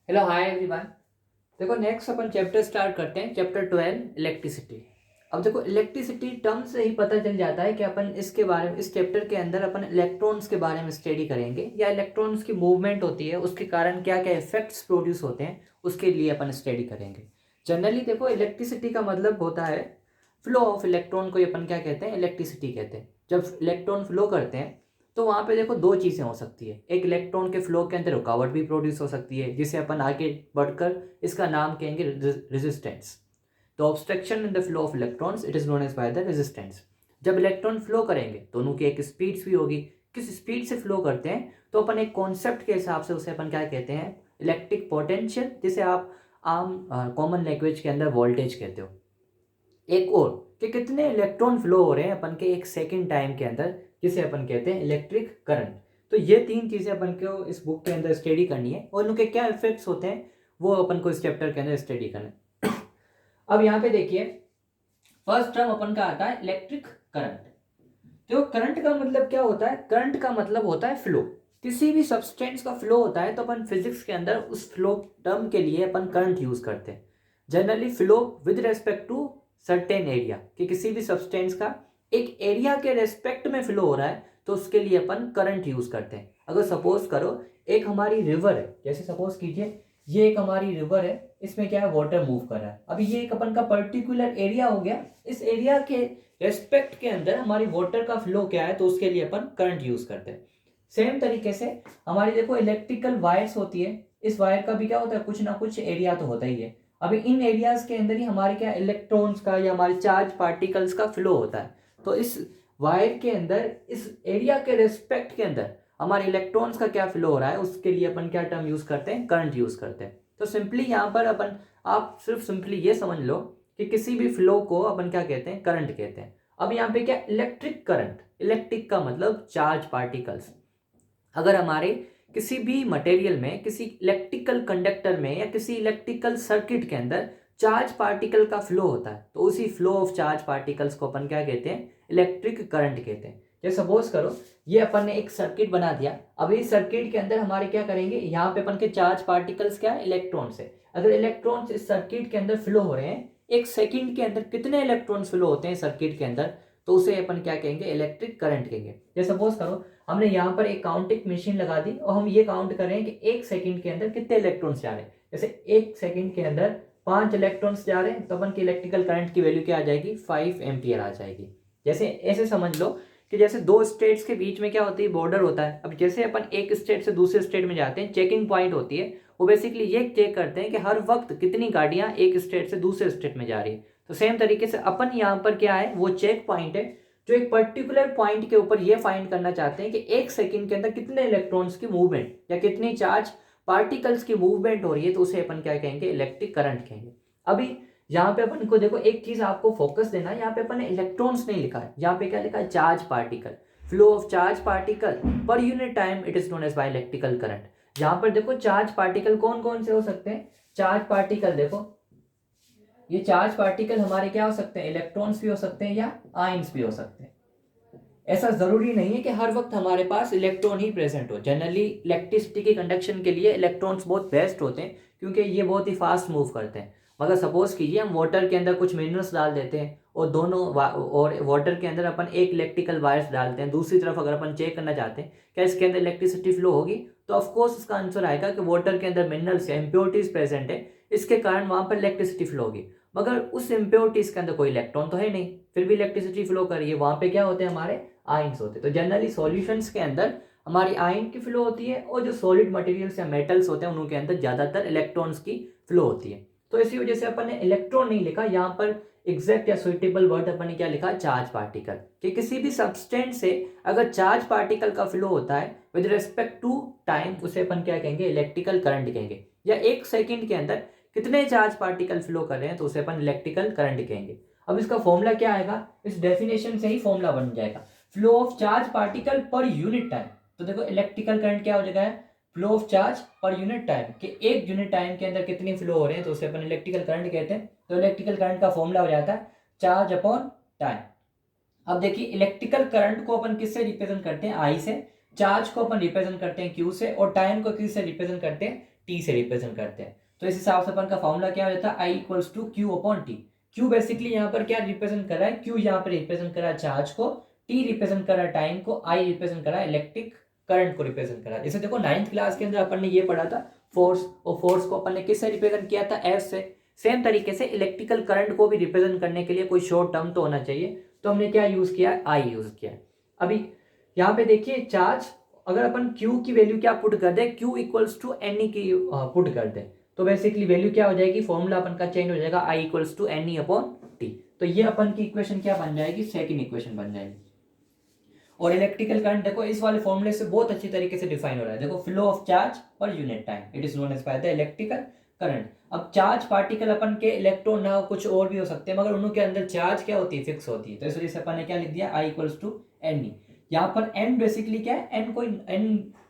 Hello hi everyone. देखो next अपन chapter start करते हैं, चैप्टर 12 इलेक्ट्रिसिटी। अब देखो इलेक्ट्रिसिटी टर्म से ही पता चल जाता है कि अपन इसके बारे में, इस चैप्टर के अंदर अपन इलेक्ट्रॉन्स के बारे में स्टडी करेंगे या इलेक्ट्रॉन्स की मूवमेंट होती है उसके कारण क्या क्या इफेक्ट्स प्रोड्यूस होते हैं उसके लिए अपन स्टडी करेंगे। जनरली देखो इलेक्ट्रिसिटी का मतलब होता है फ्लो ऑफ इलेक्ट्रॉन को, अपन क्या कहते हैं, इलेक्ट्रिसिटी कहते हैं। जब इलेक्ट्रॉन फ्लो करते हैं तो वहाँ पे देखो दो चीज़ें हो सकती है। एक इलेक्ट्रॉन के फ्लो के अंदर रुकावट भी प्रोड्यूस हो सकती है जिसे अपन आगे बढ़कर इसका नाम कहेंगे रेजिस्टेंस। तो obstruction in the flow of electrons it is known as by the resistance. जब इलेक्ट्रॉन फ्लो करेंगे तो उनकी एक स्पीड्स भी होगी। किस स्पीड से फ्लो करते हैं तो अपन एक कॉन्सेप्ट के हिसाब से उसे अपन क्या कहते हैं, इलेक्ट्रिक पोटेंशियल, जिसे आप आम कॉमन लैंग्वेज के अंदर वोल्टेज कहते हो। एक और कि कितने इलेक्ट्रॉन फ्लो हो रहे हैं अपन के एक सेकेंड टाइम के अंदर, जिसे अपन कहते हैं इलेक्ट्रिक करंट। तो ये तीन चीज़ें अपन को इस बुक के अंदर स्टडी करनी है और उनके क्या इफेक्ट्स होते हैं वो अपन को इस चैप्टर के अंदर स्टडी करना है। अब यहाँ पे देखिए फर्स्ट टर्म अपन का आता है इलेक्ट्रिक करंट। तो करंट का मतलब क्या होता है? करंट का मतलब होता है फ्लो। किसी भी सब्सटेंस का फ्लो होता है तो अपन फिजिक्स के अंदर उस फ्लो टर्म के लिए अपन करंट यूज करते हैं। Generally flow with respect to certain area, कि किसी भी सब्सटेंस का एक एरिया के रेस्पेक्ट में फ्लो हो रहा है तो उसके लिए अपन करंट यूज करते हैं। अगर सपोज करो एक हमारी रिवर है, जैसे सपोज कीजिए ये एक हमारी रिवर है, इसमें क्या है, वाटर मूव कर रहा है। अभी ये एक अपन का पर्टिकुलर एरिया हो गया, इस एरिया के रेस्पेक्ट के अंदर हमारी वाटर का फ्लो क्या है तो उसके लिए अपन करंट यूज करते हैं। सेम तरीके से हमारी देखो इलेक्ट्रिकल वायर्स होती है, इस वायर का भी क्या होता है, कुछ ना कुछ एरिया तो होता ही है। अभी इन एरियाज के अंदर ही हमारे क्या इलेक्ट्रॉन्स का या हमारे चार्ज पार्टिकल्स का फ्लो होता है। तो इस वायर के अंदर इस एरिया के रेस्पेक्ट के अंदर हमारे इलेक्ट्रॉन्स का क्या फ्लो हो रहा है उसके लिए अपन क्या टर्म यूज करते हैं, करंट यूज करते हैं। तो सिंपली यहाँ पर अपन, आप सिर्फ सिंपली ये समझ लो कि किसी भी फ्लो को अपन क्या कहते हैं, करंट कहते हैं। अब यहाँ पे क्या इलेक्ट्रिक करंट, इलेक्ट्रिक का मतलब चार्ज पार्टिकल्स। अगर हमारे किसी भी मटेरियल में, किसी इलेक्ट्रिकल कंडक्टर में या किसी इलेक्ट्रिकल सर्किट के अंदर चार्ज पार्टिकल का फ्लो होता है तो उसी फ्लो ऑफ चार्ज पार्टिकल्स को अपन क्या कहते हैं, इलेक्ट्रिक करंट कहते हैं। जैसे सपोज करो ये अपन ने एक सर्किट बना दिया, अभी इस सर्किट के अंदर हमारे क्या करेंगे, यहाँ पे अपन के चार्ज पार्टिकल्स क्या है, इलेक्ट्रॉन्स है। अगर इलेक्ट्रॉन्स इस सर्किट के अंदर फ्लो हो रहे हैं, एक सेकंड के अंदर कितने इलेक्ट्रॉन्स फ्लो होते हैं सर्किट के अंदर, तो उसे अपन क्या कहेंगे, इलेक्ट्रिक करंट कहेंगे। जैसे सपोज करो हमने यहाँ पर एक काउंटिंग मशीन लगा दी और हम ये काउंट कर रहे हैं कि एक सेकंड के अंदर कितने इलेक्ट्रॉन्स जा रहे हैं। जैसे एक सेकंड के अंदर 5 इलेक्ट्रॉन्स जा रहे हैं तो अपन की इलेक्ट्रिकल करंट की वैल्यू क्या आ जाएगी, 5 एम्पियर आ जाएगी। जैसे ऐसे समझ लो कि जैसे दो स्टेट्स के बीच में क्या होती है, बॉर्डर होता है। अब जैसे अपन एक स्टेट से दूसरे स्टेट में जाते हैं, चेकिंग पॉइंट होती है, वो बेसिकली ये चेक करते हैं कि हर वक्त कितनी गाड़ियां एक स्टेट से दूसरे स्टेट में जा रही है। तो सेम तरीके से अपन यहाँ पर क्या है, वो चेक पॉइंट है जो एक पर्टिकुलर पॉइंट के ऊपर ये फाइंड करना चाहते हैं कि एक सेकंड के अंदर कितने इलेक्ट्रॉन्स की मूवमेंट या कितनी चार्ज पार्टिकल्स की मूवमेंट हो रही है, तो उसे अपन क्या कहेंगे, इलेक्ट्रिक करंट कहेंगे। अभी यहाँ पे अपन को देखो एक चीज आपको फोकस देना है, यहाँ पे अपन ने इलेक्ट्रॉन्स नहीं लिखा है, यहाँ पे क्या लिखा है, charge particle. Flow of charge particle per unit time it is known as by electrical current. यहाँ पर देखो चार्ज पार्टिकल कौन कौन से हो सकते हैं, चार्ज पार्टिकल देखो ये चार्ज पार्टिकल हमारे क्या हो सकते हैं, इलेक्ट्रॉन्स भी हो सकते हैं या आयंस भी हो सकते हैं। ऐसा जरूरी नहीं है कि हर वक्त हमारे पास इलेक्ट्रॉन ही प्रेजेंट हो। जनरली इलेक्ट्रिसिटी के कंडक्शन के लिए इलेक्ट्रॉन्स बहुत बेस्ट होते हैं क्योंकि ये बहुत ही फास्ट मूव करते हैं। मगर सपोज कीजिए हम वाटर के अंदर कुछ मिनरल्स डाल देते हैं और और वाटर के अंदर अपन एक इलेक्ट्रिकल वायर्स डालते हैं, दूसरी तरफ अगर अपन चेक करना चाहते हैं क्या इसके अंदर इलेक्ट्रिसिटी फ्लो होगी, तो ऑफकोर्स इसका आंसर आएगा कि वाटर के अंदर मिनरल्स या इम्प्योरिटीज प्रेजेंट है, इसके कारण वहां पर इलेक्ट्रिसिटी फ्लो होगी। मगर उस इम्प्योरिटीज के अंदर कोई इलेक्ट्रॉन तो है नहीं, फिर भी इलेक्ट्रिसिटी फ्लो कर रही है, वहां पे क्या होते हैं, हमारे आयंस होते हैं। तो जनरली सॉल्यूशंस के अंदर हमारी आयन की फ्लो होती है और जो सॉलिड मटेरियल्स या मेटल्स होते हैं उनके अंदर ज्यादातर इलेक्ट्रॉन्स की फ्लो होती है। तो इसी वजह से अपन ने इलेक्ट्रॉन नहीं लिखा, यहाँ पर एग्जैक्ट या सुइटेबल वर्ड अपन ने क्या लिखा, चार्ज पार्टिकल। कि किसी भी सब्सटेंस से अगर चार्ज पार्टिकल का फ्लो होता है विद रिस्पेक्ट टू टाइम, उसे अपन क्या कहेंगे, इलेक्ट्रिकल करंट कहेंगे। या एक सेकंड के अंदर कितने चार्ज पार्टिकल फ्लो कर रहे हैं तो उसे अपन इलेक्ट्रिकल करंट कहेंगे। अब इसका फॉर्मूला क्या आएगा, इस डेफिनेशन से ही फॉर्मूला बन जाएगा, flow of charge particle per unit time. तो देखो इलेक्ट्रिकल करंट क्या हो जाएगा, flow of charge per unit time, कि एक यूनिट टाइम के अंदर कितनी फ्लो हो रहे हैं तो उसे अपन इलेक्ट्रिकल करंट कहते हैं। तो इलेक्ट्रिकल करंट का फॉर्मूला हो जाता है चार्ज अपॉन टाइम। अब देखिए इलेक्ट्रिकल करंट को अपन किससे रिप्रेजेंट करते हैं, आई से, चार्ज को अपन रिप्रेजेंट करते हैं क्यू से, और टाइम को किससे रिप्रेजेंट करते हैं, टी से रिप्रेजेंट करते हैं। तो इस हिसाब से अपन का फॉर्मूला क्या हो जाता है, I equals to Q upon T. Q basically यहाँ पर क्या रिप्रेजेंट कर रहा है, क्यू यहाँ पर रिप्रेजेंट कर रहा है चार्ज को, टी रिप्रेजेंट कर रहा है टाइम को, आई रिप्रेजेंट कर रहा है इलेक्ट्रिक करंट को रिप्रेजेंट कर रहा है। जैसे देखो 9th क्लास के अंदर अपन ने ये पढ़ा था फोर्स, और फोर्स को अपन ने किससे रिप्रेजेंट किया था, एफ से। सेम तरीके से इलेक्ट्रिकल करंट को भी रिप्रेजेंट करने के लिए कोई शॉर्ट टर्म तो होना चाहिए, तो हमने क्या यूज किया, आई यूज किया। अभी यहाँ पे देखिए चार्ज, अगर अपन Q की वैल्यू क्या पुट कर दे, Q equals to n e की पुट कर दे, तो बेसिकली वैल्यू क्या हो जाएगी, फॉर्मूला अपन का चेंज हो जाएगा, I equals to n e upon t. तो ये अपन की इक्वेशन क्या बन जाएगी, सेकंड इक्वेशन बन जाएगी। और इलेक्ट्रिकल करंट देखो इस वाले फॉर्मूले से बहुत अच्छी तरीके से डिफाइन हो रहा है। देखो flow of charge per unit time, it is known as by the electrical current. अब चार्ज पार्टिकल अपन के इलेक्ट्रॉन ना कुछ और भी हो सकते हैं, मगर उनके अंदर चार्ज क्या होती है, फिक्स होती है। तो इस वजह से अपन ने क्या लिख दिया, I equals to n e. यहाँ पर n बेसिकली क्या है, n कोई n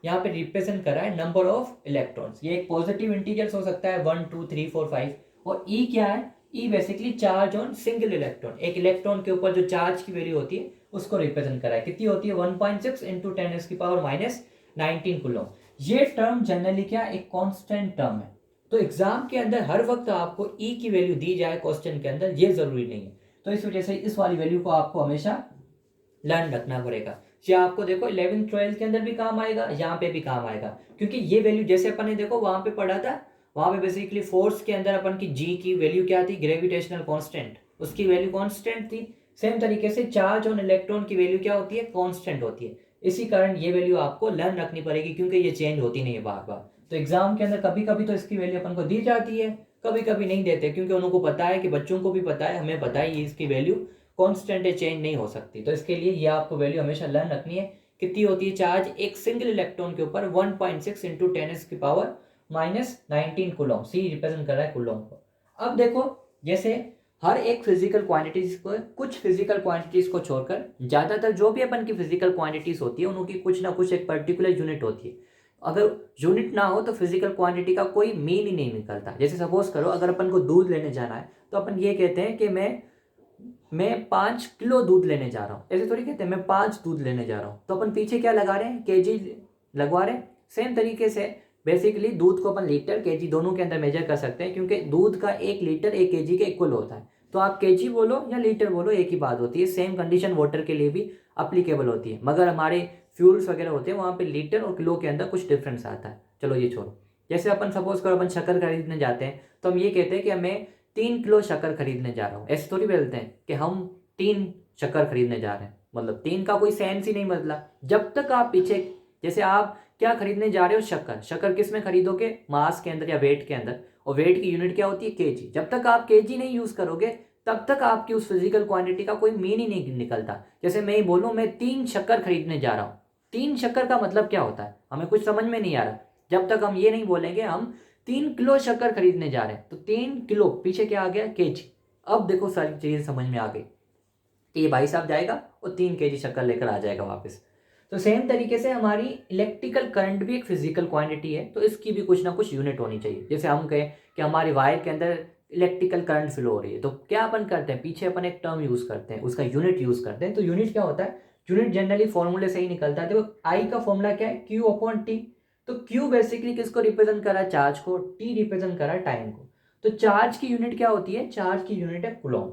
यहाँ पे रिप्रेजेंट कर रहा है नंबर ऑफ इलेक्ट्रॉन्स। ये एक पॉजिटिव इंटीजर्स हो सकता है 1 2 3 4 5। और E क्या है, E basically charge on single electron, एक इलेक्ट्रॉन के ऊपर जो चार्ज की वैल्यू होती है उसको रिप्रेजेंट करा है। कितनी होती है, 1.6 इंटू 10⁻⁻19 कूलम। ये टर्म जनरली क्या एक कांस्टेंट टर्म है, तो एग्जाम के अंदर हर वक्त आपको ई की वैल्यू दी जाए क्वेश्चन के अंदर, ये जरूरी नहीं है। तो इस वजह से इस वाली वैल्यू को आपको हमेशा लर्न रखना पड़ेगा। ये आपको देखो 11th 12th के अंदर भी काम आएगा, यहाँ पे भी काम आएगा, क्योंकि ये वैल्यू जैसे अपन ने देखो वहां पे पढ़ा था, वहां पे बेसिकली फोर्स के अंदर अपन की जी की वैल्यू क्या थी, ग्रेविटेशनल कांस्टेंट, उसकी वैल्यू कांस्टेंट थी। सेम तरीके से चार्ज ऑन इलेक्ट्रॉन की वैल्यू क्या होती है, कांस्टेंट होती है। इसी कारण ये वैल्यू आपको लर्न रखनी पड़ेगी, क्योंकि ये चेंज होती नहीं है बार बार। तो एग्जाम के अंदर कभी कभी तो इसकी वैल्यू अपन को दी जाती है, कभी कभी नहीं देते, क्योंकि उनको पता है कि बच्चों को भी पता है, हमें पता है इसकी वैल्यू कांस्टेंट है, चेंज नहीं हो सकती। तो इसके लिए ये आपको वैल्यू हमेशा लर्न रखनी है। कितनी होती है चार्ज एक सिंगल इलेक्ट्रॉन के ऊपर, 1.6 इंटू 10⁻⁻19 कूलम। सी रिप्रेजेंट कर रहा है कूलम को। अब देखो जैसे हर एक फिजिकल क्वांटिटीज को, कुछ फिजिकल क्वांटिटीज को छोड़कर ज्यादातर जो भी अपन की फिजिकल क्वांटिटीज होती है उनकी कुछ ना कुछ एक पर्टिकुलर यूनिट होती है। अगर यूनिट ना हो तो फिजिकल क्वांटिटी का कोई मीन ही नहीं निकलता। जैसे सपोज करो अगर अपन को दूध लेने जाना है, तो अपन ये कहते हैं कि मैं 5 किलो दूध लेने जा रहा हूँ, ऐसे थोड़ी कहते हैं मैं 5 दूध लेने जा रहा हूँ। तो अपन पीछे क्या लगा रहे हैं, केजी लगवा रहे हैं। सेम तरीके से बेसिकली दूध को अपन लीटर केजी दोनों के अंदर मेजर कर सकते हैं, क्योंकि दूध का 1 लीटर 1 केजी के इक्वल होता है। तो आप केजी बोलो या लीटर बोलो, एक ही बात होती है। सेम कंडीशन वाटर के लिए भी अप्लीकेबल होती है, मगर हमारे फ्यूल्स वगैरह होते हैं वहाँ पे लीटर और किलो के अंदर कुछ डिफरेंस आता है। चलो ये छोड़ो। जैसे अपन सपोज करो अपन शक्कर खरीदने जाते हैं, तो हम ये कहते हैं कि हमें 3 किलो शक्कर खरीदने जा रहा हूँ। ऐसे थोड़ी बोलते हैं कि हम 3 शक्कर खरीदने जा रहे हैं, मतलब 3 का कोई सेंस ही नहीं बदला। जब तक आप पीछे, जैसे आप क्या खरीदने जा रहे हो, शक्कर। शक्कर किस में खरीदोगे, मास के अंदर या वेट के अंदर, और वेट की यूनिट क्या होती है, केजी। जब तक आप केजी नहीं यूज करोगे तब तक आपकी उस फिजिकल क्वांटिटी का कोई मीन ही नहीं निकलता। जैसे मैं ही बोलूँ मैं 3 शक्कर खरीदने जा रहा हूँ, 3 शक्कर का मतलब क्या होता है, हमें कुछ समझ में नहीं आ रहा जब तक हम ये नहीं बोलेंगे हम 3 किलो शक्कर खरीदने जा रहे हैं। तो 3 किलो पीछे क्या आ गया, केजी। अब देखो सारी चीजें समझ में आ गई कि ये भाई साहब जाएगा और 3 केजी शक्कर लेकर आ जाएगा वापस। तो सेम तरीके से हमारी इलेक्ट्रिकल करंट भी एक फिजिकल क्वांटिटी है, तो इसकी भी कुछ ना कुछ यूनिट होनी चाहिए। जैसे हम कहें कि हमारी वायर के अंदर इलेक्ट्रिकल करंट फ्लो हो रही है, तो क्या अपन करते हैं, पीछे अपन एक टर्म यूज करते हैं, उसका यूनिट यूज करते हैं। तो यूनिट क्या होता है, यूनिट जनरली फॉर्मूले से ही निकलता है। देखो आई का फॉर्मूला क्या है, क्यू अपॉन टी। तो क्यू बेसिकली किसको रिप्रेजेंट कर रहा है, चार्ज को, टी रिप्रेजेंट कर रहा है टाइम को। तो चार्ज की यूनिट क्या होती है, चार्ज की यूनिट है कूलॉम।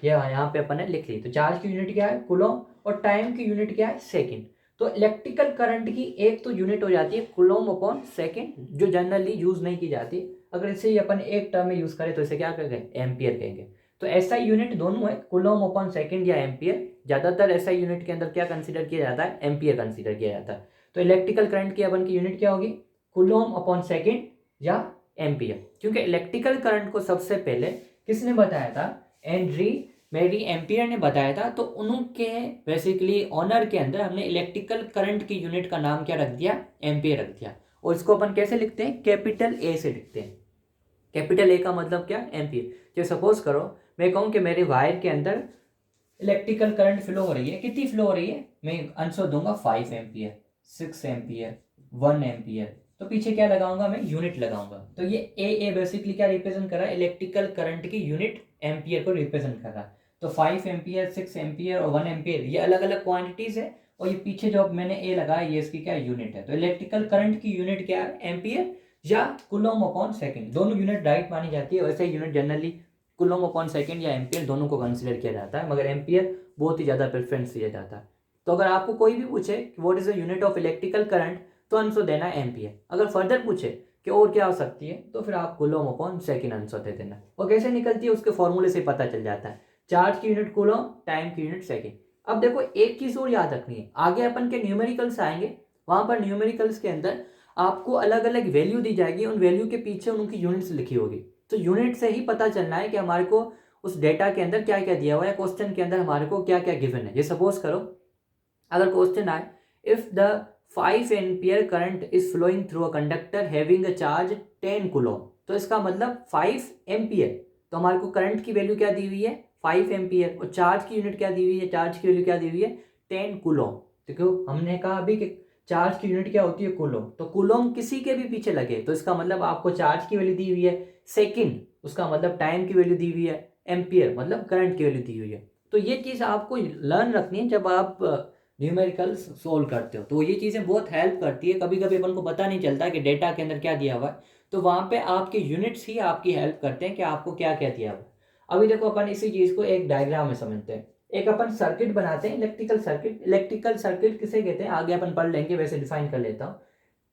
ये यहाँ पे अपन ने लिख ली। तो चार्ज की यूनिट क्या है, कूलॉम, और टाइम की यूनिट क्या है, सेकंड। तो इलेक्ट्रिकल करंट की एक तो यूनिट हो जाती है कूलॉम अपॉन सेकंड, जो जनरली यूज नहीं की जाती। अगर इसे ही अपन एक टर्म में यूज करें तो इसे क्या कहेंगे, एम्पियर कहेंगे। तो ऐसा यूनिट दोनों है, कूलॉम अपॉन सेकंड या एम्पियर। ज्यादातर ऐसा यूनिट के अंदर क्या कंसीडर किया जाता है, एम्पियर कंसीडर किया जाता है। तो इलेक्ट्रिकल करंट की अपन की यूनिट क्या होगी, कूलॉम अपॉन सेकंड या एम्पियर। क्योंकि इलेक्ट्रिकल करंट को सबसे पहले किसने बताया था, एंड्री मेरी एम्पियर ने बताया था। तो उनके बेसिकली ऑनर के अंदर हमने इलेक्ट्रिकल करंट की यूनिट का नाम क्या रख दिया, एम्पियर रख दिया। और इसको अपन कैसे लिखते हैं, कैपिटल ए से लिखते हैं। कैपिटल ए का मतलब क्या, एम्पियर। जो सपोज करो मैं कहूँ कि मेरे वायर के अंदर इलेक्ट्रिकल करंट फ्लो हो रही है, कितनी फ्लो हो रही है, मैं आंसर दूंगा 5 एम्पियर, 6 एम्पियर, 1 एम्पियर। तो पीछे क्या लगाऊंगा, मैं यूनिट लगाऊंगा। तो ये ए बेसिकली क्या रिप्रेजेंट कर रहा है, इलेक्ट्रिकल करंट की यूनिट एम्पियर को रिप्रेजेंट कर रहा है। तो 5 एम्पियर, 6 एम्पियर और 1 एम्पियर ये अलग अलग क्वांटिटीज है, और ये पीछे जो मैंने ए लगाया ये इसकी क्या यूनिट है। तो इलेक्ट्रिकल करंट की यूनिट क्या है, एम्पियर। या कूलम अपॉन सेकेंड, दोनों यूनिट राइट मानी जाती है। वैसे unit generally coulomb upon second या एम्पियर दोनों को कंसिडर किया जाता है, मगर एम्पियर बहुत ही ज़्यादा प्रेफरेंस दिया जाता है। तो अगर आपको कोई भी पूछे कि what is the unit of electrical current, तो आंसर देना एम्पियर। अगर फर्दर पूछे कि और क्या हो सकती है, तो फिर आप कूलम अपॉन सेकेंड आंसर दे देना। और कैसे निकलती है उसके फॉर्मूले से पता चल जाता है, चार्ज की यूनिट कूलम, टाइम की यूनिट सेकेंड। अब देखो एक चीज और याद रखनी है, आगे अपन के न्यूमेरिकल्स आएंगे, वहां पर न्यूमेरिकल्स के अंदर आपको अलग अलग वैल्यू दी जाएगी, उन वैल्यू के पीछे उनकी यूनिट्स लिखी होगी। तो यूनिट से ही पता चलना है कि हमारे को उस डेटा के अंदर क्या क्या दिया हुआ है, क्वेश्चन के अंदर हमारे को क्या क्या गिवन है। ये सपोज करो अगर क्वेश्चन आए, if the 5 ampere current is flowing through a conductor having a charge 10 coulomb, तो इसका मतलब 5 एम्पियर, तो हमारे को करंट की वैल्यू क्या दी हुई है 5 एम्पियर, और चार्ज की यूनिट क्या दी हुई है, चार्ज की वैल्यू क्या दी हुई है 10 कूलम। देखो हमने कहा अभी कि चार्ज की यूनिट क्या होती है कूलम, तो कूलम किसी के भी पीछे लगे तो इसका मतलब आपको चार्ज की वैल्यू दी हुई है सेकंड, उसका मतलब टाइम की वैल्यू दी हुई है एम्पियर, मतलब करंट की वैल्यू दी हुई है। तो ये चीज़ आपको लर्न रखनी है जब आप न्यूमेरिकल्स सोल्व करते हो, तो ये चीज़ें बहुत हेल्प करती है। कभी कभी अपन को पता नहीं चलता कि डेटा के अंदर क्या दिया हुआ है, तो वहाँ पे आपके यूनिट्स ही आपकी हेल्प करते हैं कि आपको क्या क्या दिया हुआ है। अभी देखो अपन इसी चीज़ को एक डायग्राम में समझते हैं। एक अपन सर्किट बनाते हैं, इलेक्ट्रिकल सर्किट। इलेक्ट्रिकल सर्किट किसे कहते हैं आगे अपन पढ़ लेंगे, वैसे डिफाइन कर लेता हूँ।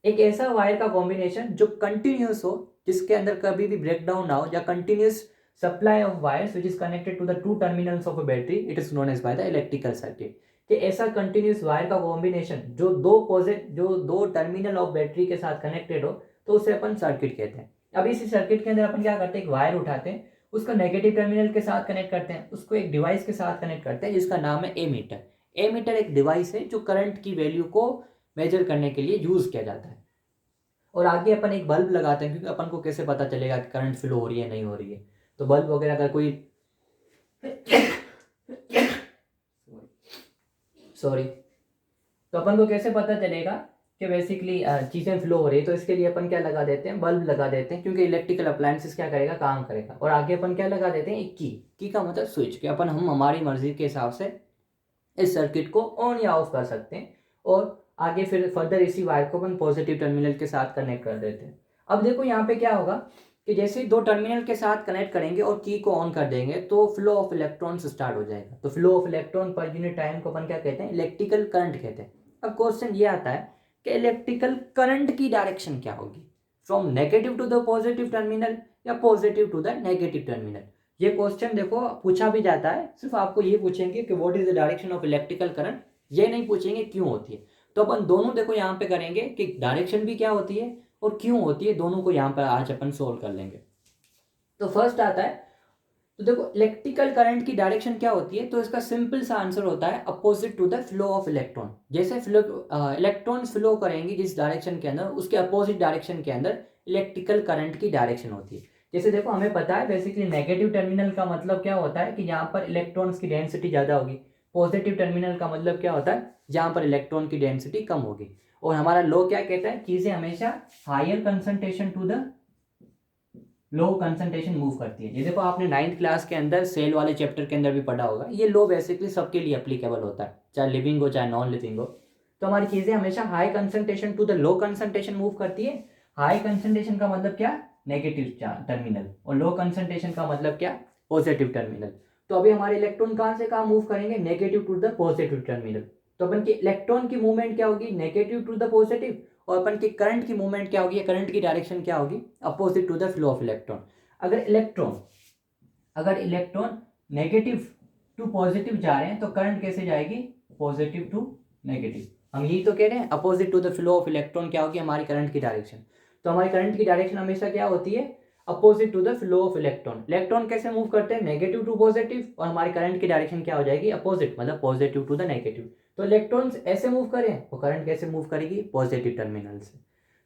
एक ऐसा वायर का कॉम्बिनेशन जो कंटिन्यूस हो, जिसके अंदर कभी भी ब्रेकडाउन ना हो, या continuous supply of wires which is connected to the two terminals of a battery, it is known as by the electrical circuit. कि ऐसा कंटिन्यूस वायर का कॉम्बिनेशन जो दो टर्मिनल ऑफ बैटरी के साथ कनेक्टेड हो, तो उसे अपन सर्किट कहते हैं। अब इसी सर्किट के अंदर अपन क्या करते हैं, एक वायर उठाते हैं, उसको नेगेटिव टर्मिनल के साथ कनेक्ट करते हैं, उसको एक डिवाइस के साथ कनेक्ट करते हैं जिसका नाम है एमीटर। एमीटर एक डिवाइस है जो करंट की वैल्यू को मेजर करने के लिए यूज किया जाता है। और आगे अपन एक बल्ब लगाते हैं, क्योंकि अपन को कैसे पता चलेगा कि करंट फ्लो हो रही है नहीं हो रही है। तो बल्ब वगैरह अगर कोई सॉरी, तो अपन को कैसे पता चलेगा कि बेसिकली चीज़ें फ्लो हो रही है, तो इसके लिए अपन क्या लगा देते हैं, बल्ब लगा देते हैं, क्योंकि इलेक्ट्रिकल अप्लायंसेस क्या करेगा, काम करेगा। और आगे अपन क्या लगा देते हैं, एक की का मतलब स्विच, कि अपन हम हमारी मर्जी के हिसाब से इस सर्किट को ऑन या ऑफ कर सकते हैं। और आगे फिर फर्दर इसी वायर को अपन पॉजिटिव टर्मिनल के साथ कनेक्ट कर देते हैं। अब देखो यहाँ पे क्या होगा कि जैसे ही दो टर्मिनल के साथ कनेक्ट करेंगे और की को ऑन कर देंगे, तो फ्लो ऑफ इलेक्ट्रॉन्स स्टार्ट हो जाएगा। तो flow of electron per unit time को अपन क्या कहते हैं, इलेक्ट्रिकल करंट कहते हैं। अब क्वेश्चन ये आता है कि इलेक्ट्रिकल करंट की डायरेक्शन क्या होगी, from negative to the positive terminal या positive to the negative terminal. ये क्वेश्चन देखो पूछा भी जाता है, सिर्फ आपको ये पूछेंगे कि what is the direction of electrical current, ये नहीं पूछेंगे क्यों होती है। तो अपन दोनों देखो यहाँ पे करेंगे कि डायरेक्शन भी क्या होती है और क्यों होती है, दोनों को यहाँ पर आज अपन सोल्व कर लेंगे। तो फर्स्ट आता है, तो देखो इलेक्ट्रिकल करंट की डायरेक्शन क्या होती है, तो इसका सिंपल सा आंसर होता है opposite to the flow of electron. जैसे इलेक्ट्रॉन्स फ्लो करेंगी जिस डायरेक्शन के अंदर, उसके अपोजिट डायरेक्शन के अंदर इलेक्ट्रिकल करंट की डायरेक्शन होती है। जैसे देखो हमें पता है बेसिकली नेगेटिव टर्मिनल का मतलब क्या होता है कि यहाँ पर इलेक्ट्रॉन्स की डेंसिटी ज़्यादा होगी। पॉजिटिव टर्मिनल का मतलब क्या होता है, जहाँ पर इलेक्ट्रॉन की डेंसिटी कम होगी। और हमारा लॉ क्या कहता है, चीज़ें हमेशा higher concentration to the low concentration move करती है। ये देखो आपने 9th क्लास के अंदर सेल वाले चैप्टर के अंदर भी पढ़ा होगा। ये लो बेसिकली सबके लिए एप्लीकेबल होता है, चाहे लिविंग हो चाहे नॉन लिविंग हो। तो हमारी चीज़ें हमेशा high concentration to the low concentration move करती है। हाई कंसंट्रेशन का मतलब क्या, नेगेटिव टर्मिनल, और लो कंसंट्रेशन का मतलब क्या, पॉजिटिव टर्मिनल। तो अभी हमारे इलेक्ट्रॉन कहाँ से कहाँ मूव करेंगे, negative to the positive terminal. तो अपन की इलेक्ट्रॉन की मूवमेंट क्या होगी, नेगेटिव टू द पॉजिटिव, और अपन की करंट की मूवमेंट क्या होगी, करंट की डायरेक्शन क्या होगी, opposite to the flow of electron. अगर इलेक्ट्रॉन नेगेटिव टू पॉजिटिव जा रहे हैं तो करंट कैसे जाएगी, पॉजिटिव टू नेगेटिव। हम यही तो कह रहे हैं, opposite to the flow of electron क्या होगी, हमारी करंट की डायरेक्शन। तो हमारी करंट की डायरेक्शन हमेशा क्या होती है, opposite to the flow of electron. Electron कैसे मूव करते हैं, नेगेटिव टू पॉजिटिव, और हमारी करंट की डायरेक्शन क्या हो जाएगी, अपोजिट, मतलब पॉजिटिव टू द नेगेटिव। तो इलेक्ट्रॉन्स ऐसे मूव करें तो करंट कैसे मूव करेगी, पॉजिटिव टर्मिनल से।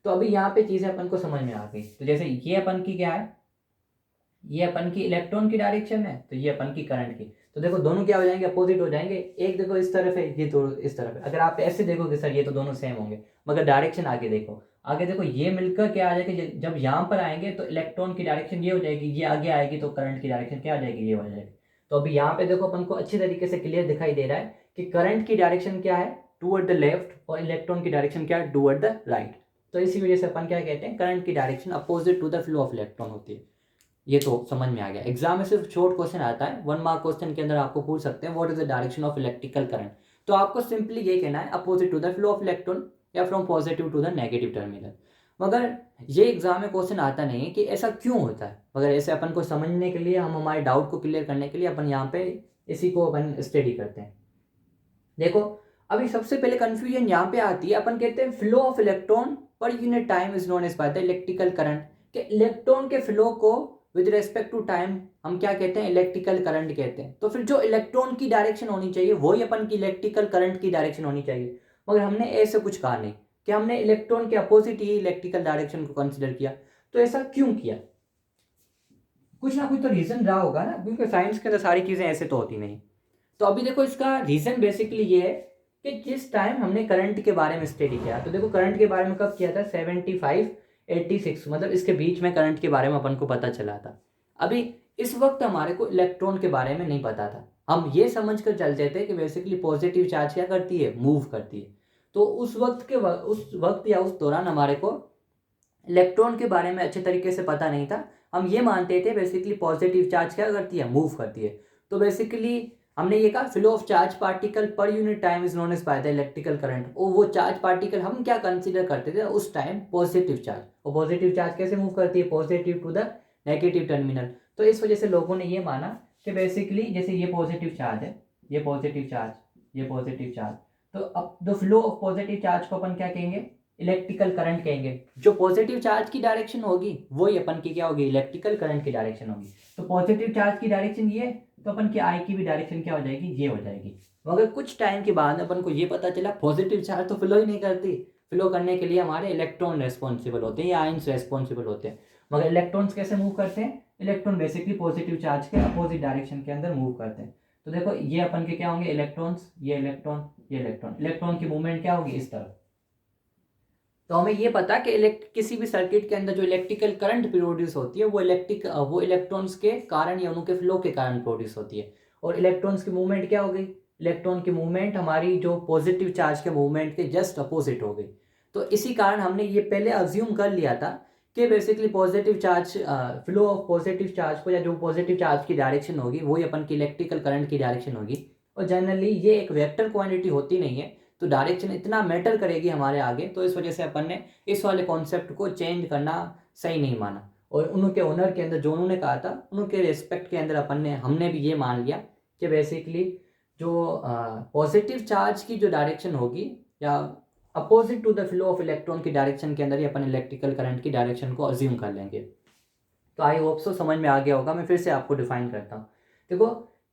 तो अभी यहाँ पे चीजें अपन को समझ में आ गई। तो जैसे ये अपन की क्या है, ये अपन की इलेक्ट्रॉन की डायरेक्शन है, तो ये अपन की करंट की। तो देखो दोनों क्या हो जाएंगे, अपोजिट हो जाएंगे। एक देखो इस तरफ है, ये तो इस तरफ है। अगर आप ऐसे देखोगे सर ये तो दोनों सेम होंगे, मगर डायरेक्शन आगे देखो, आगे देखो ये मिलकर क्या आ जाएगा, जब यहाँ पर आएंगे तो इलेक्ट्रॉन की डायरेक्शन ये हो जाएगी, ये आगे आएगी तो करंट की डायरेक्शन क्या आ जाएगी, ये हो जाएगी। तो अभी यहाँ पे देखो अपन को अच्छी तरीके से क्लियर दिखाई दे रहा है कि करंट की डायरेक्शन क्या है, टूवर्ड द लेफ्ट, और इलेक्ट्रॉन की डायरेक्शन क्या है, टूवर्ड द राइट। तो इसी वजह से अपन क्या कहते हैं, करंट की direction opposite to the flow of electron होती है। ये तो समझ में आ गया। एग्जाम में सिर्फ शॉर्ट क्वेश्चन आता है, 1 मार्क क्वेश्चन के अंदर आपको पूछ सकते हैं what is the direction of electrical current. तो आपको सिंपली ये कहना है opposite to the flow of electron या from positive to the negative terminal. मगर ये एग्जाम में क्वेश्चन आता नहीं है कि ऐसा क्यों होता है, मगर ऐसे अपन को समझने के लिए, हम हमारे डाउट को क्लियर करने के लिए अपन यहाँ पे इसी को अपन स्टडी करते हैं। देखो अभी सबसे पहले कंफ्यूजन यहाँ पे आती है, अपन कहते हैं flow of electron per unit time is known as by the electrical current, कि इलेक्ट्रॉन के फ्लो को विद रेस्पेक्ट टू टाइम हम क्या कहते हैं, इलेक्ट्रिकल करंट कहते हैं। तो फिर जो इलेक्ट्रॉन की डायरेक्शन होनी चाहिए वही अपन की इलेक्ट्रिकल करंट की डायरेक्शन होनी चाहिए, मगर हमने ऐसे कुछ कहा नहीं कि हमने इलेक्ट्रॉन के अपोजिट ही इलेक्ट्रिकल डायरेक्शन को कंसिडर किया। तो ऐसा क्यों किया, कुछ ना कुछ तो रीजन रहा होगा ना, क्योंकि साइंस के अंदर सारी चीजें ऐसे तो होती नहीं। तो अभी देखो इसका रीजन बेसिकली ये है कि जिस टाइम हमने करंट के बारे में स्टडी किया, तो देखो करंट के बारे में कब किया था, 75-86, मतलब इसके बीच में करंट के बारे में अपन को पता चला था। अभी इस वक्त हमारे को इलेक्ट्रॉन के बारे में नहीं पता था, हम ये समझ कर चलते थे कि बेसिकली पॉजिटिव चार्ज क्या करती है, मूव करती है। तो उस वक्त या उस दौरान हमारे को इलेक्ट्रॉन के बारे में अच्छे तरीके से पता नहीं था। हम ये मानते थे बेसिकली पॉजिटिव चार्ज क्या करती है, मूव करती है। तो बेसिकली हमने ये कहा flow of charge particle per unit time is known as by the electrical current. और वो चार्ज पार्टिकल हम क्या कंसीडर करते थे उस टाइम, पॉजिटिव चार्ज। और पॉजिटिव चार्ज कैसे मूव करती है, positive to the negative terminal. तो इस वजह से लोगों ने ये माना कि बेसिकली जैसे ये पॉजिटिव चार्ज है, ये पॉजिटिव चार्ज, ये पॉजिटिव चार्ज, तो अब the flow of positive charge को अपन क्या कहेंगे, इलेक्ट्रिकल करंट कहेंगे। जो पॉजिटिव चार्ज की डायरेक्शन होगी वही अपन की क्या होगी, इलेक्ट्रिकल करंट की डायरेक्शन होगी। तो पॉजिटिव चार्ज की डायरेक्शन ये, तो अपन की आई की भी डायरेक्शन क्या हो जाएगी, ये हो जाएगी। मगर कुछ टाइम के बाद अपन को ये पता चला पॉजिटिव चार्ज तो फ्लो ही नहीं करती, फ्लो करने के लिए हमारे इलेक्ट्रॉन रेस्पॉन्सिबल होते हैं या आयंस रेस्पॉन्सिबल होते हैं। मगर इलेक्ट्रॉन्स कैसे मूव करते हैं, इलेक्ट्रॉन बेसिकली पॉजिटिव चार्ज के अपोजिट डायरेक्शन के अंदर मूव करते हैं। तो देखो ये अपन के क्या होंगे, इलेक्ट्रॉन्स, ये इलेक्ट्रॉन, ये इलेक्ट्रॉन, इलेक्ट्रॉन की मूवमेंट क्या होगी, इस तरफ। तो हमें ये पता कि किसी भी सर्किट के अंदर जो इलेक्ट्रिकल करंट प्रोड्यूस होती है वो इलेक्ट्रॉन्स के कारण या उनके फ्लो के कारण प्रोड्यूस होती है। और इलेक्ट्रॉन्स की मूवमेंट क्या हो गई, इलेक्ट्रॉन की मूवमेंट हमारी जो पॉजिटिव चार्ज के मूवमेंट के जस्ट अपोजिट हो गई। तो इसी कारण हमने ये पहले अज्यूम कर लिया था कि basically positive charge, flow of positive charge को, या जो पॉजिटिव चार्ज की डायरेक्शन होगी वही अपन की इलेक्ट्रिकल करंट की डायरेक्शन होगी। और जनरली ये एक वेक्टर क्वांटिटी होती नहीं है, तो डायरेक्शन इतना मैटर करेगी हमारे आगे। तो इस वजह से अपन ने इस वाले कॉन्सेप्ट को चेंज करना सही नहीं माना। और उनके ओनर के अंदर जो उन्होंने कहा था उनके रिस्पेक्ट के अंदर हमने भी ये मान लिया कि बेसिकली जो पॉजिटिव चार्ज की जो डायरेक्शन होगी या opposite to the flow of electron की डायरेक्शन के अंदर ही अपन इलेक्ट्रिकल करंट की डायरेक्शन को अज्यूम कर लेंगे। तो आई होप सो समझ में आ गया होगा। मैं फिर से आपको डिफाइन करता हूँ। देखो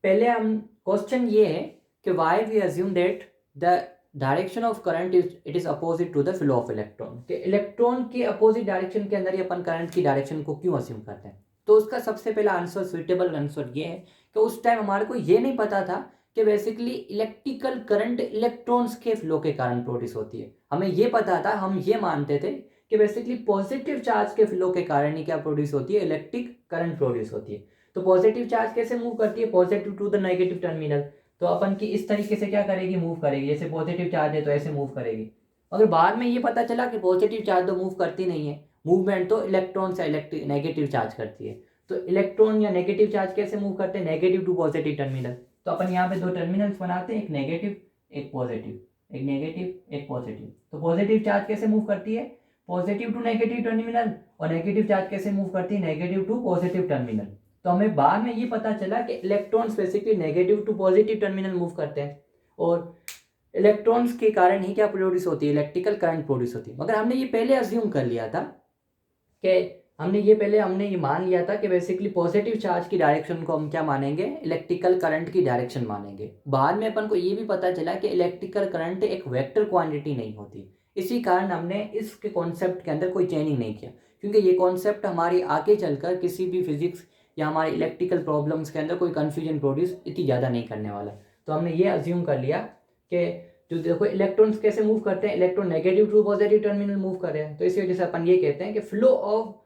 पहले हम क्वेश्चन ये है कि why we assume that the direction of current is opposite to the flow of electron, कि इलेक्ट्रॉन के अपोजिट डायरेक्शन के अंदर ही अपन करंट की डायरेक्शन को क्यों अज्यूम करते हैं। तो उसका सबसे पहला आंसर, सुइटेबल आंसर ये है कि उस टाइम हमारे को ये नहीं पता था कि बेसिकली इलेक्ट्रिकल करंट इलेक्ट्रॉन्स के फ्लो के कारण प्रोड्यूस होती है। हमें ये पता था, हम ये मानते थे कि बेसिकली पॉजिटिव चार्ज के फ्लो के कारण ही क्या प्रोड्यूस होती है, इलेक्ट्रिक करंट प्रोड्यूस होती है। तो पॉजिटिव चार्ज कैसे मूव करती है, positive to the negative terminal. तो अपन की इस तरीके से क्या करेगी, मूव करेगी। जैसे पॉजिटिव चार्ज है तो ऐसे मूव करेगी। अगर बाद में ये पता चला कि पॉजिटिव चार्ज तो मूव करती नहीं है, मूवमेंट तो इलेक्ट्रॉन से नेगेटिव चार्ज करती है। तो इलेक्ट्रॉन या नेगेटिव चार्ज कैसे मूव करते हैं, नेगेटिव टू पॉजिटिव टर्मिनल। तो अपन यहाँ पे दो टर्मिनल्स बनाते हैं, एक नेगेटिव एक पॉजिटिव, एक नेगेटिव एक पॉजिटिव। तो पॉजिटिव चार्ज कैसे मूव करती है, पॉजिटिव टू नेगेटिव टर्मिनल। और नेगेटिव चार्ज कैसे मूव करती है, नेगेटिव टू पॉजिटिव टर्मिनल। तो हमें बाद में ये पता चला कि electrons basically negative to positive terminal move करते हैं, और इलेक्ट्रॉन्स के कारण ही क्या प्रोड्यूस होती है, इलेक्ट्रिकल करंट प्रोड्यूस होती है। मगर हमने ये पहले अज्यूम कर लिया था कि हमने ये मान लिया था कि बेसिकली पॉजिटिव चार्ज की डायरेक्शन को हम क्या मानेंगे, इलेक्ट्रिकल करंट की डायरेक्शन मानेंगे। बाद में अपन को ये भी पता चला कि इलेक्ट्रिकल करंट एक वेक्टर क्वांटिटी नहीं होती। इसी कारण हमने इसके कॉन्सेप्ट के अंदर कोई चेंजिंग नहीं किया, क्योंकि ये कॉन्सेप्ट हमारी आगे चलकर किसी भी फिजिक्स या हमारे इलेक्ट्रिकल प्रॉब्लम्स के अंदर कोई कन्फ्यूजन प्रोड्यूस इतनी ज़्यादा नहीं करने वाला। तो हमने ये अज्यूम कर लिया कि जो देखो इलेक्ट्रॉन्स कैसे मूव करते हैं, electron negative to positive terminal move कर रहे हैं। तो इसी वजह से अपन ये कहते हैं कि flow of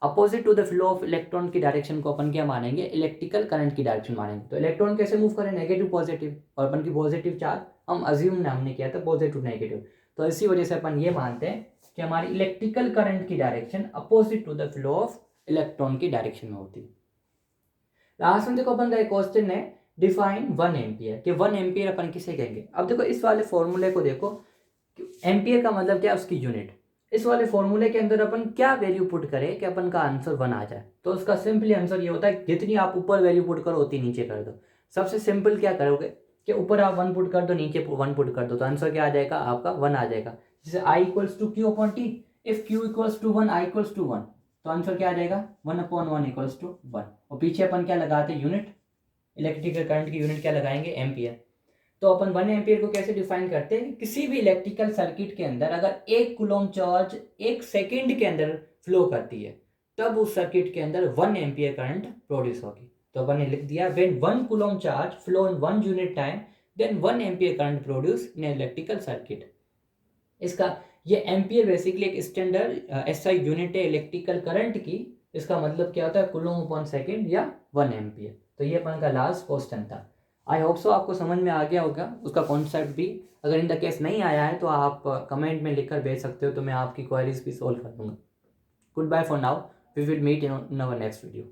opposite to the flow of electron की डायरेक्शन को अपन क्या मानेंगे, इलेक्ट्रिकल करंट की डायरेक्शन मानेंगे। तो इलेक्ट्रॉन कैसे मूव करें, नेगेटिव पॉजिटिव, और अपन की पॉजिटिव चार्ज हमने किया था पॉजिटिव नेगेटिव। तो इसी वजह से अपन ये मानते हैं कि हमारी इलेक्ट्रिकल करंट की direction opposite to the flow of electron की डायरेक्शन में होती है। लास्ट में देखो अपन का एक क्वेश्चन है, डिफाइन 1 एम्पियर, कि 1 एम्पियर अपन किसे कहेंगे। अब देखो इस वाले फॉर्मूले को देखो, एम्पियर का मतलब क्या है, उसकी यूनिट। इस वाले फॉर्मूले के अंदर अपन क्या वैल्यू पुट करें कि अपन का आंसर 1 आ जाए, तो उसका सिंपली आंसर ये होता है जितनी आप ऊपर वैल्यू पुट करो उतनी नीचे कर दो। सबसे सिंपल क्या करोगे कि ऊपर आप 1 पुट कर दो, नीचे 1 पुट कर दो, तो आंसर क्या आ जाएगा, आपका 1 आ जाएगा। जैसे I equals to Q upon t, if q equals to 1 I equals to 1, तो आंसर क्या आ जाएगा 1 अपॉन 1 इक्वल्स टू 1। और पीछे अपन क्या लगाते हैं, यूनिट, इलेक्ट्रिकल करंट की यूनिट क्या लगाएंगे, एम्पियर। तो अपन 1 एम्पियर को कैसे डिफाइन करते हैं, किसी भी इलेक्ट्रिकल सर्किट के अंदर अगर 1 कूलम चार्ज 1 सेकेंड के अंदर फ्लो करती है तब उस सर्किट के अंदर 1 एम्पियर करंट प्रोड्यूस होगी। तो अपन ने लिख दिया, when 1 coulomb charge flow in 1 unit time then 1 ampere current produce in electrical circuit. इसका ये एम्पियर बेसिकली एक स्टैंडर्ड एसआई यूनिट है इलेक्ट्रिकल करंट की। इसका मतलब क्या होता है, कूलम अपॉन सेकेंड या 1 एम्पियर। तो ये अपन का लास्ट क्वेश्चन था। आई होप सो आपको समझ में आ गया होगा उसका कॉन्सेप्ट भी। अगर इन द केस नहीं आया है तो आप कमेंट में लिखकर भेज सकते हो, तो मैं आपकी क्वेरीज भी सोल्व कर दूंगा। Goodbye for now, we will meet in our next video.